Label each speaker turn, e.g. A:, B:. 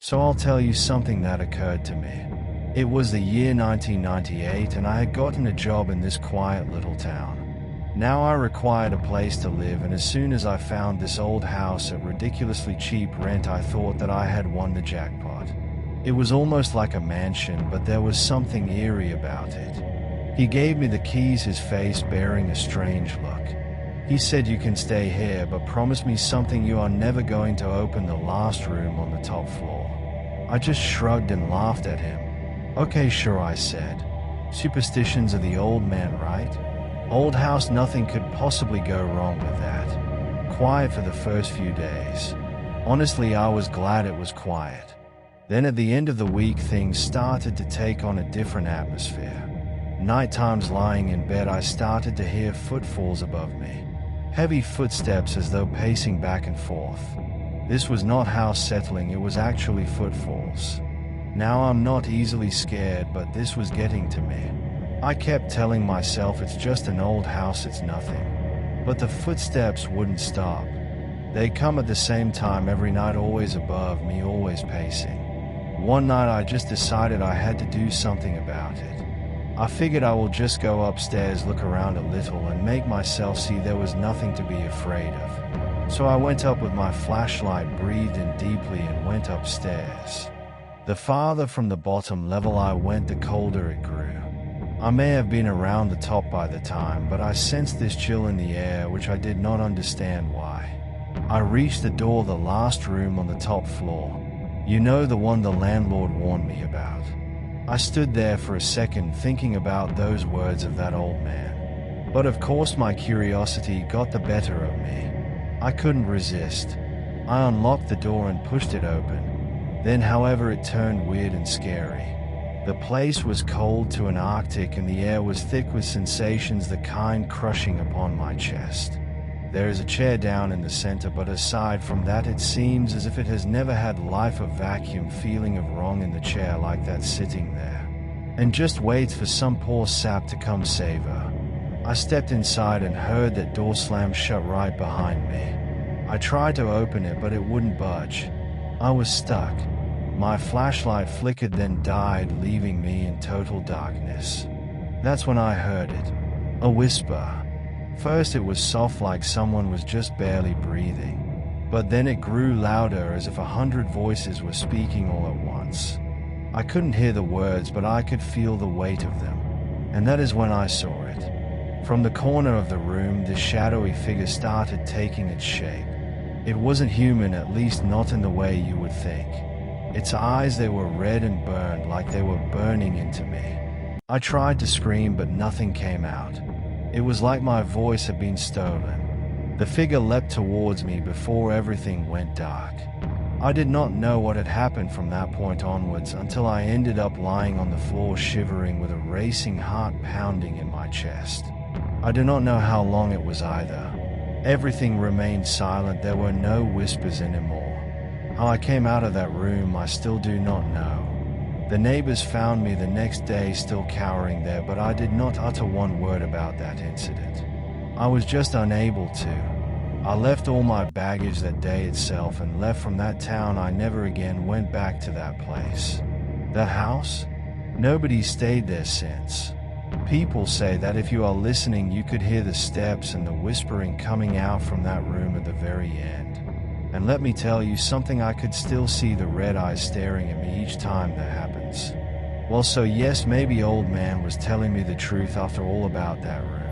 A: So I'll tell you something that occurred to me. It was the year 1998 and I had gotten a job in this quiet little town. Now I required a place to live, and as soon as I found this old house at ridiculously cheap rent, I thought that I had won the jackpot. It was almost like a mansion, but there was something eerie about it. He gave me the keys, his face bearing a strange look. He said, "You can stay here, but promise me something: you are never going to open the last room on the top floor." I just shrugged and laughed at him. "Okay, sure," I said. Superstitions of the old man, right? Old house, nothing could possibly go wrong with that. Quiet for the first few days. Honestly, I was glad it was quiet. Then at the end of the week, things started to take on a different atmosphere. Night times, lying in bed, I started to hear footfalls above me. Heavy footsteps as though pacing back and forth. This was not house settling, it was actually footfalls. Now I'm not easily scared, but this was getting to me. I kept telling myself it's just an old house, it's nothing. But the footsteps wouldn't stop. They come at the same time every night, always above me, always pacing. One night I just decided I had to do something about it. I figured I will just go upstairs, look around a little, and make myself see there was nothing to be afraid of. So I went up with my flashlight, breathed in deeply, and went upstairs. The farther from the bottom level I went, the colder it grew. I may have been around the top by the time, but I sensed this chill in the air, which I did not understand why. I reached the door, the last room on the top floor. You know, the one the landlord warned me about. I stood there for a second, thinking about those words of that old man. But of course my curiosity got the better of me. I couldn't resist. I unlocked the door and pushed it open. Then, however, it turned weird and scary. The place was cold to an Arctic, and the air was thick with sensations, the kind crushing upon my chest. There is a chair down in the center, but aside from that, it seems as if it has never had life, a vacuum feeling of wrong in the chair, like that, sitting there, and just waits for some poor sap to come save her. I stepped inside and heard that door slam shut right behind me. I tried to open it, but it wouldn't budge. I was stuck. My flashlight flickered, then died, leaving me in total darkness. That's when I heard it. A whisper. First it was soft, like someone was just barely breathing. But then it grew louder, as if 100 voices were speaking all at once. I couldn't hear the words, but I could feel the weight of them. And that is when I saw it. From the corner of the room, this shadowy figure started taking its shape. It wasn't human, at least not in the way you would think. Its eyes, they were red and burned, like they were burning into me. I tried to scream, but nothing came out. It was like my voice had been stolen. The figure leapt towards me before everything went dark. I did not know what had happened from that point onwards, until I ended up lying on the floor, shivering, with a racing heart pounding in my chest. I do not know how long it was either. Everything remained silent, there were no whispers anymore. How I came out of that room, I still do not know. The neighbors found me the next day still cowering there, but I did not utter one word about that incident. I was just unable to. I left all my baggage that day itself and left from that town. I never again went back to that place. That house? Nobody stayed there since. People say that if you are listening, you could hear the steps and the whispering coming out from that room at the very end. And let me tell you something, I could still see the red eyes staring at me each time that happens. Well, so yes, maybe old man was telling me the truth after all about that room.